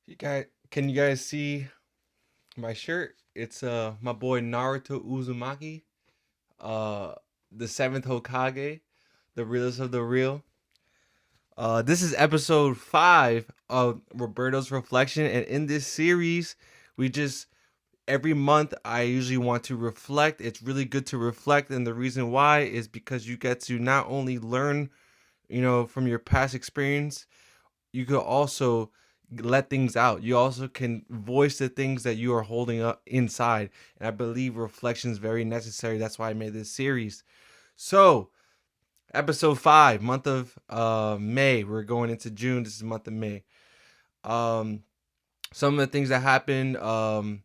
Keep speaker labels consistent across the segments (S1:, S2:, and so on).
S1: Can you guys see my shirt? It's my boy Naruto Uzumaki, uh, the seventh Hokage, the realest of the real. This is episode 5 of Roberto's Reflection, and in this series, we just every month I usually want to reflect. It's really good to reflect, and the reason why is because you get to not only learn, from your past experience, you could also let things out. You also can voice the things that you are holding up inside. And I believe reflection is very necessary. That's why I made this series. So, episode 5, month of May. We're going into June. This is month of May. Um, some of the things that happened. I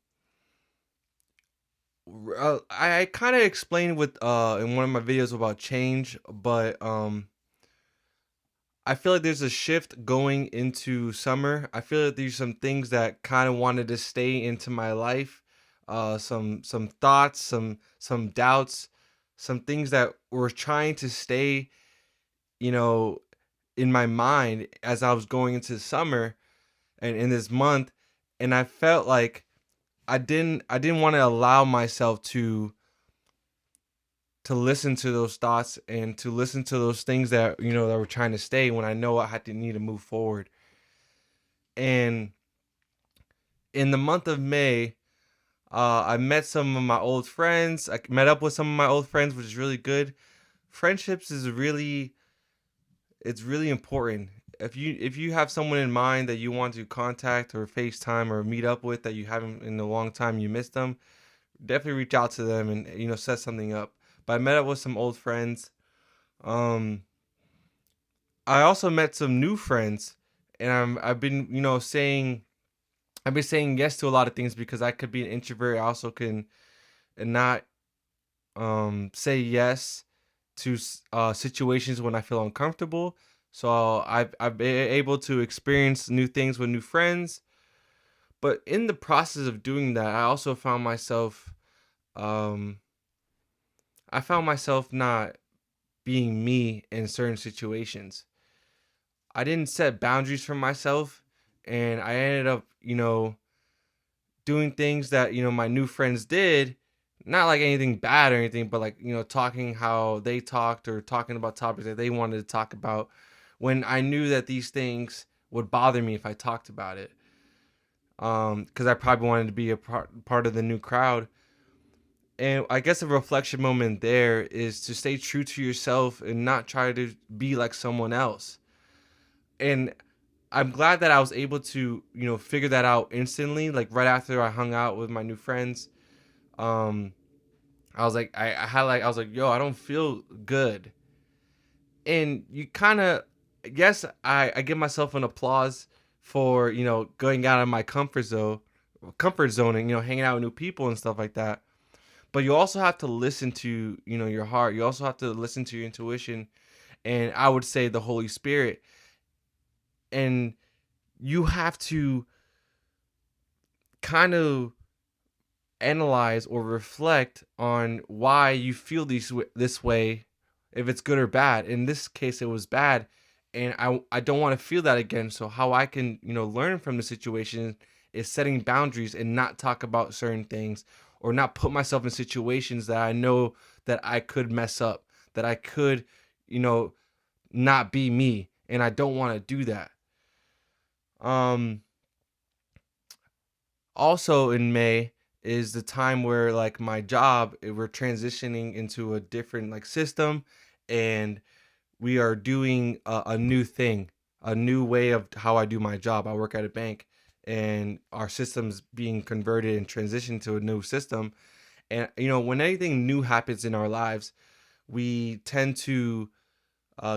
S1: kind of explained with in one of my videos about change, but I feel like there's a shift going into summer. I feel like there's some things that kind of wanted to stay into my life. Some thoughts, some doubts, some things that were trying to stay, you know, in my mind as I was going into summer and in this month, and I felt like I didn't want to allow myself to listen to those thoughts and to listen to those things that that were trying to stay when I know I had to need to move forward. And in the month of May, I met some of my old friends. I met up with some of my old friends, which is really good. Friendships is really it's really important. If you have someone in mind that you want to contact or FaceTime or meet up with that you haven't in a long time, you miss them, definitely reach out to them and set something up. But I met up with some old friends. Um, I also met some new friends, and I've been saying I've been saying yes to a lot of things because I could be an introvert. I also can and not say yes to situations when I feel uncomfortable. So I've been able to experience new things with new friends, but in the process of doing that, um I found myself not being me in certain situations. I didn't set boundaries for myself, and I ended up, doing things that, my new friends did, not like anything bad or anything, but like, talking how they talked or talking about topics that they wanted to talk about when I knew that these things would bother me if I talked about it. Because I probably wanted to be a part of the new crowd. And I guess a reflection moment there is to stay true to yourself and not try to be like someone else. And I'm glad that I was able to, figure that out instantly. Like right after I hung out with my new friends, um, I was like, I had like, I was like, yo, I don't feel good. And you kind of, yes, I give myself an applause for, going out of my comfort zone and, hanging out with new people and stuff like that. But you also have to listen to, your heart. You also have to listen to your intuition. And I would say the Holy Spirit. And you have to kind of analyze or reflect on why you feel this way, if it's good or bad. In this case, it was bad, and I don't want to feel that again. So how I can learn from the situation is setting boundaries and not talk about certain things or not put myself in situations that I know that I could mess up, that I could you know not be me, and I don't want to do that. Um Also in May is the time where like my job, we're transitioning into a different like system, and we are doing a new thing, a new way of how I do my job. I work at a bank, and our system's being converted and transitioned to a new system. And when anything new happens in our lives, we tend to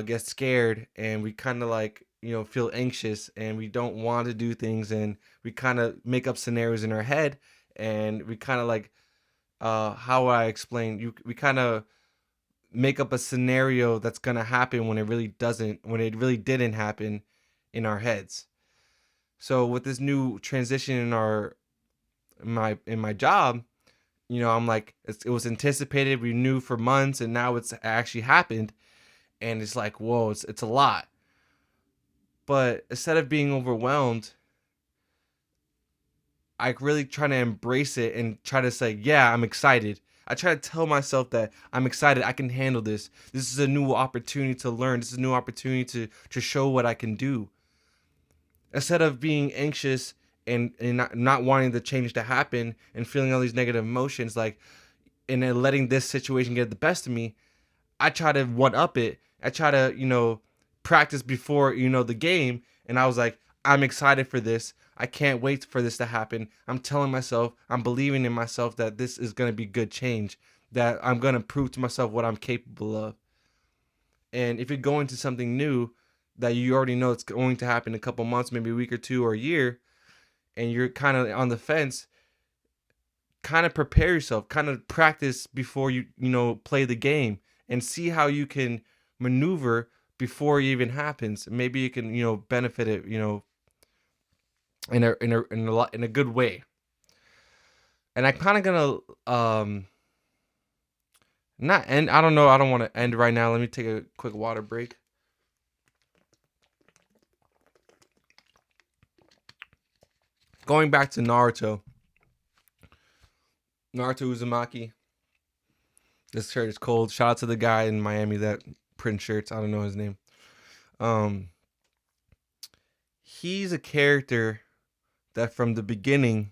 S1: get scared, and we kind of like feel anxious, and we don't want to do things, and we kind of make up scenarios in our head, and we kind of like how I explain you we kind of make up a scenario that's gonna happen when it really doesn't, when it really didn't happen in our heads. So with this new transition in my job, I'm like it was anticipated, we knew for months, and now it's actually happened, and it's like whoa, it's a lot. But instead of being overwhelmed, I really try to embrace it and try to say, yeah, I'm excited. I try to tell myself that I'm excited. I can handle this. This is a new opportunity to learn. This is a new opportunity to show what I can do. Instead of being anxious and not wanting the change to happen and feeling all these negative emotions, like, and then letting this situation get the best of me, I try to one up it. I try to, practice before, the game. And I was like, I'm excited for this. I can't wait for this to happen. I'm telling myself, I'm believing in myself that this is going to be good change, that I'm going to prove to myself what I'm capable of. And if you go into something new that you already know it's going to happen in a couple months, maybe a week or two or a year, and you're kind of on the fence, kind of prepare yourself, kind of practice before you play the game and see how you can maneuver before it even happens. Maybe you can, benefit it, in a good way. And I kind of gonna not end. I don't know. I don't want to end right now. Let me take a quick water break. Going back to Naruto Uzumaki. This shirt is cold. Shout out to the guy in Miami that print shirts. I don't know his name. Um, he's a character that from the beginning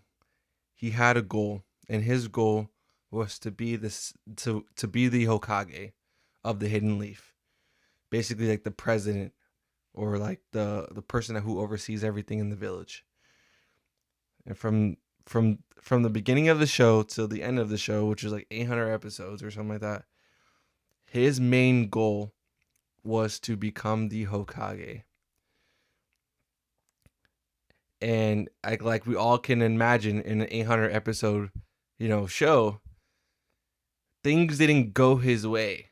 S1: he had a goal, and his goal was to be this to be the Hokage of the Hidden Leaf, basically like the president or like the person who oversees everything in the village. And from the beginning of the show till the end of the show, which is like 800 episodes or something like that, his main goal was to become the Hokage. And like we all can imagine in an 800 episode, show, things didn't go his way.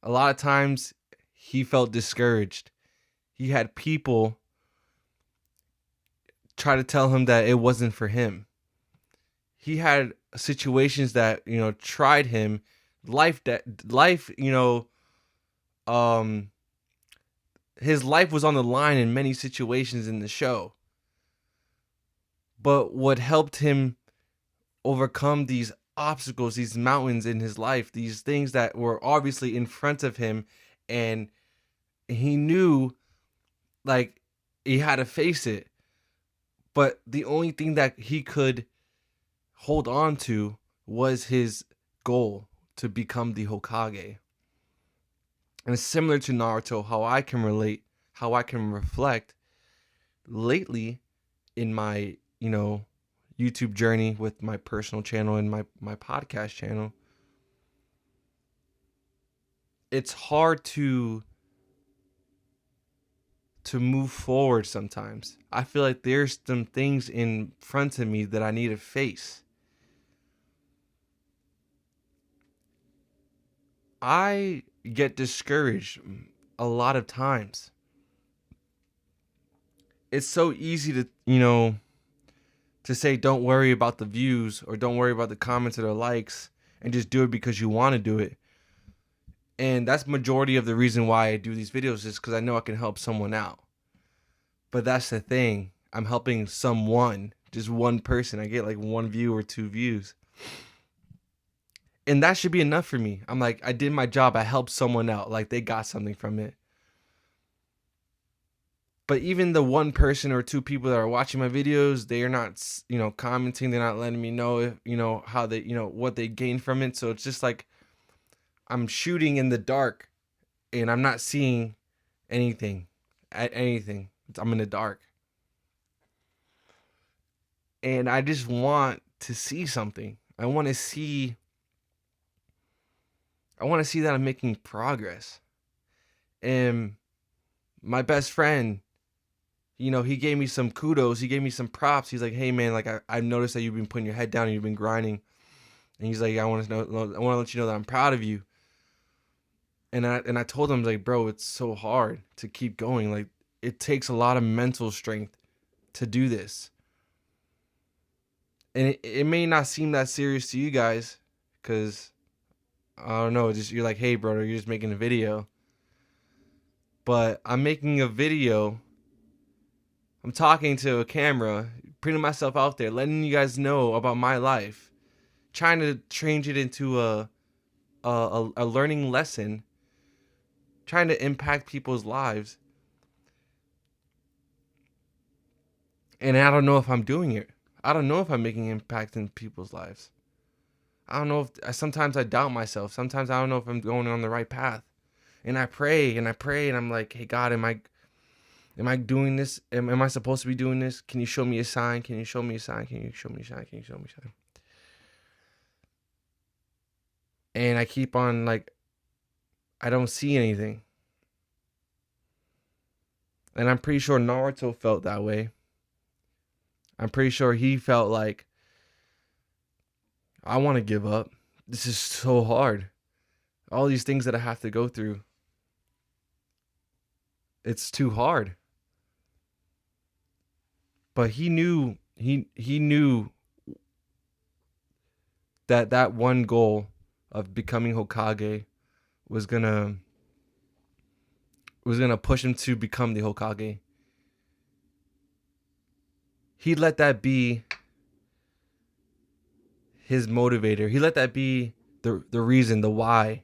S1: A lot of times he felt discouraged. He had people try to tell him that it wasn't for him. He had situations that, tried him. His life was on the line in many situations in the show. But what helped him overcome these obstacles, these mountains in his life, these things that were obviously in front of him, and he knew like he had to face it. But the only thing that he could hold on to was his goal to become the Hokage. And it's similar to Naruto, how I can relate, how I can reflect lately in my, YouTube journey with my personal channel and my podcast channel. It's hard to move forward sometimes. I feel like there's some things in front of me that I need to face. I get discouraged a lot of times. It's so easy to say don't worry about the views or don't worry about the comments or the likes and just do it because you want to do it. And that's majority of the reason why I do these videos is because I know I can help someone out. But that's the thing. I'm helping someone, just one person. I get like 1 view or 2 views. And that should be enough for me. I'm like, I did my job. I helped someone out. Like they got something from it. But even the 1 person or 2 people that are watching my videos, they are not, commenting. They're not letting me know if, how they, what they gained from it. So it's just like I'm shooting in the dark and I'm not seeing anything. I'm in the dark. And I just want to see something. I want to see that I'm making progress. And my best friend, he gave me some kudos. He gave me some props. He's like, hey man, like I've noticed that you've been putting your head down and you've been grinding. And he's like, I want to let you know that I'm proud of you. And I told him, like, bro, it's so hard to keep going. Like it takes a lot of mental strength to do this. And it may not seem that serious to you guys because I don't know, just you're like, hey brother, you're just making a video. But I'm making a video. I'm talking to a camera. putting myself out there, letting you guys know about my life, trying to change it into a learning lesson, trying to impact people's lives. And I don't know if I'm doing it. I don't know if I'm making impact in people's lives. I don't know if sometimes I doubt myself. Sometimes I don't know if I'm going on the right path. And I pray and I pray and I'm like, hey God, am I doing this? Am I supposed to be doing this? Can you show me a sign? Can you show me a sign? Can you show me a sign? Can you show me a sign? And I keep on like, I don't see anything. And I'm pretty sure Naruto felt that way. I'm pretty sure he felt like, I want to give up. This is so hard. All these things that I have to go through. It's too hard. But he knew that one goal of becoming Hokage was gonna push him to become the Hokage. He let that be his motivator. He let that be the reason, the why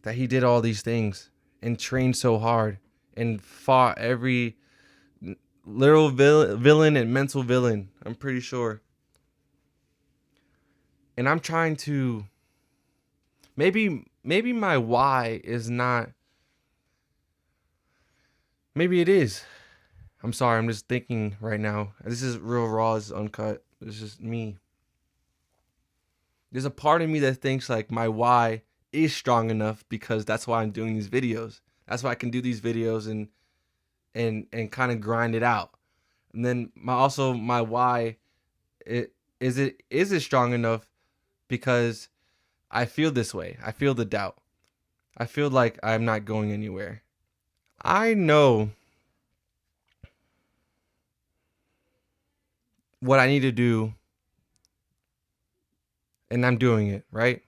S1: that he did all these things and trained so hard and fought every literal villain and mental villain. I'm pretty sure. And I'm trying to maybe my why is not, maybe it is. I'm sorry, I'm just thinking right now. This is real raw, it's uncut. This is me. There's a part of me that thinks like my why is strong enough because that's why I'm doing these videos. That's why I can do these videos and kind of grind it out. And then my why, is it strong enough because I feel this way. I feel the doubt. I feel like I'm not going anywhere. I know what I need to do and I'm doing it, right?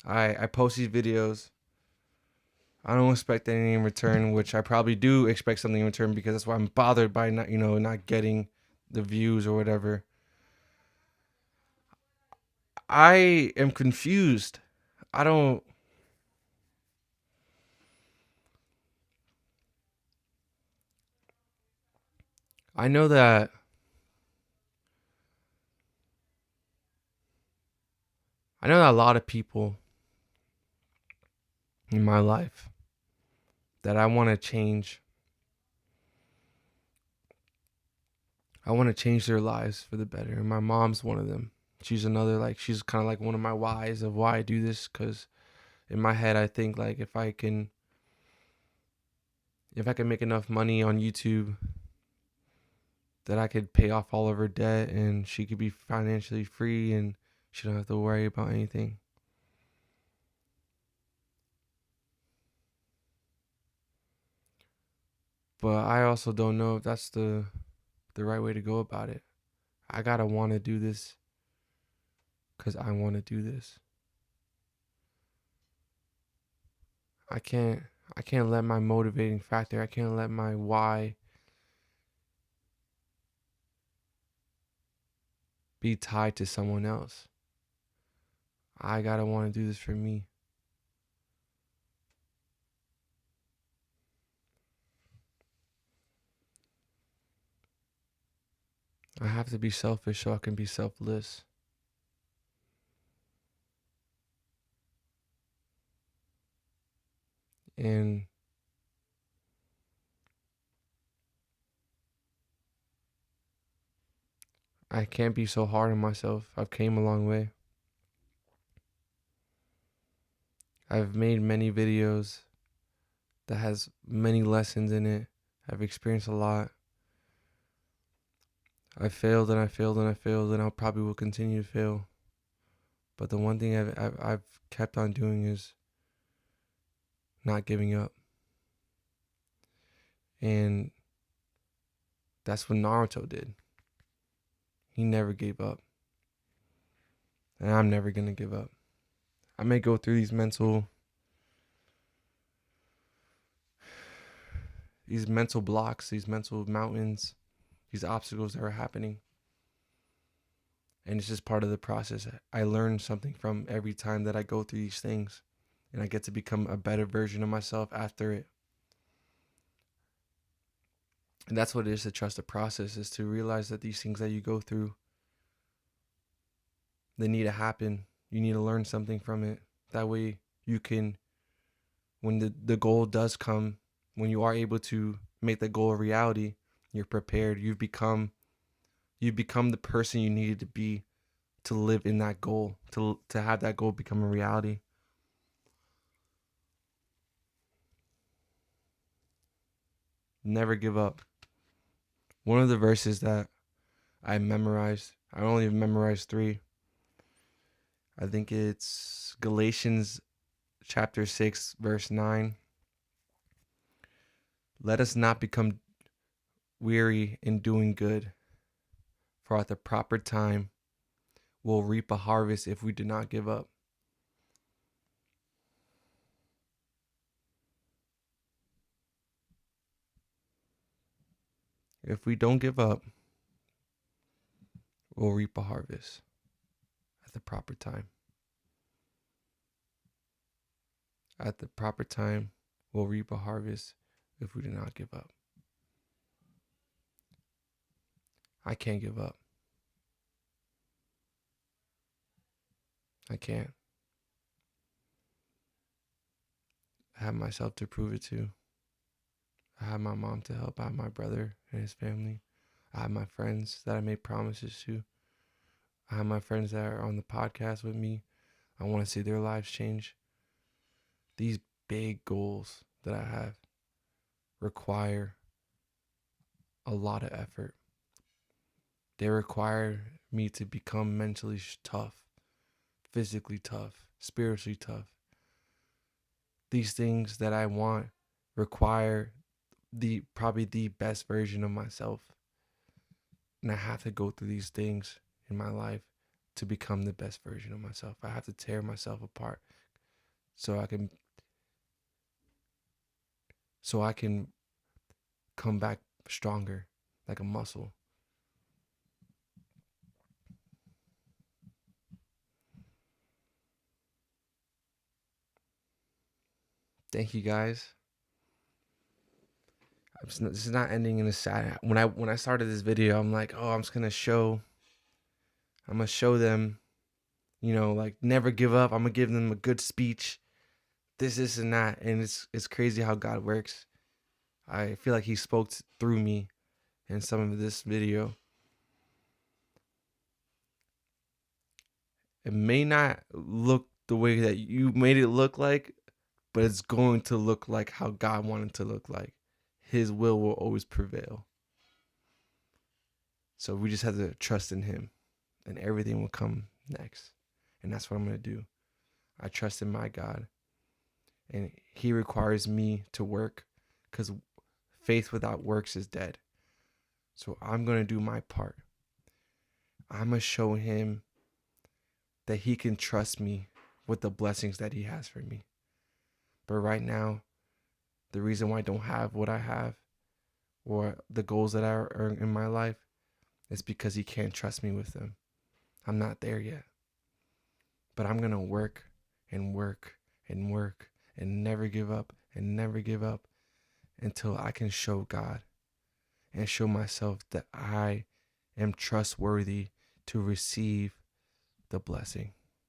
S1: I post these videos. I don't expect anything in return, which I probably do expect something in return because that's why I'm bothered by not getting the views or whatever. I am confused. I don't I know that a lot of people in my life that I want to change. I want to change their lives for the better. And my mom's one of them. She's another, like, she's kind of like one of my whys of why I do this. Because in my head, I think like if I can make enough money on YouTube that I could pay off all of her debt and she could be financially free and she don't have to worry about anything. But I also don't know if that's the right way to go about it. I gotta want to do this because I want to do this. I can't I can't let my motivating factor, I can't let my why be tied to someone else. I gotta want to do this for me. I have to be selfish so I can be selfless. And I can't be so hard on myself. I've came a long way. I've made many videos that has many lessons in it. I've experienced a lot. I failed and I failed and I failed and I probably will continue to fail. But the one thing I've kept on doing is not giving up. And that's what Naruto did. He never gave up. And I'm never going to give up. I may go through these mental blocks, these mental mountains, these obstacles that are happening. And it's just part of the process. I learn something from every time that I go through these things, and I get to become a better version of myself after it. And that's what it is to trust the process, is to realize that these things that you go through, they need to happen. You need to learn something from it. That way you can, when the goal does come, when you are able to make the goal a reality, you're prepared. You've become the person you needed to be to live in that goal, to have that goal become a reality. Never give up. One of the verses that I memorized, I only memorized 3. I think it's Galatians chapter 6, verse 9. Let us not become weary in doing good, for at the proper time we'll reap a harvest if we do not give up. If we don't give up, we'll reap a harvest at the proper time. At the proper time, we'll reap a harvest if we do not give up. I can't give up. I can't. I have myself to prove it to. I have my mom to help. I have my brother and his family. I have my friends that I made promises to. I have my friends that are on the podcast with me. I want to see their lives change. These big goals that I have require a lot of effort. They require me to become mentally tough, physically tough, spiritually tough. These things that I want require probably the best version of myself. And I have to go through these things in my life to become the best version of myself. I have to tear myself apart so I can come back stronger, like a muscle. Thank you guys. This is not ending in a sad. When I started this video, I'm like, oh, I'm gonna show them, like, never give up. I'm gonna give them a good speech, this and that, and it's crazy how God works. I feel like He spoke through me in some of this video. It may not look the way that you made it look like, but it's going to look like how God wanted to look like. His will always prevail. So we just have to trust in Him, and everything will come next. And that's what I'm going to do. I trust in my God, and He requires me to work, because faith without works is dead. So I'm going to do my part. I'm going to show Him that He can trust me with the blessings that He has for me. But right now, the reason why I don't have what I have, or the goals that are in my life, is because He can't trust me with them. I'm not there yet. But I'm going to work and work and work and never give up and never give up until I can show God and show myself that I am trustworthy to receive the blessing.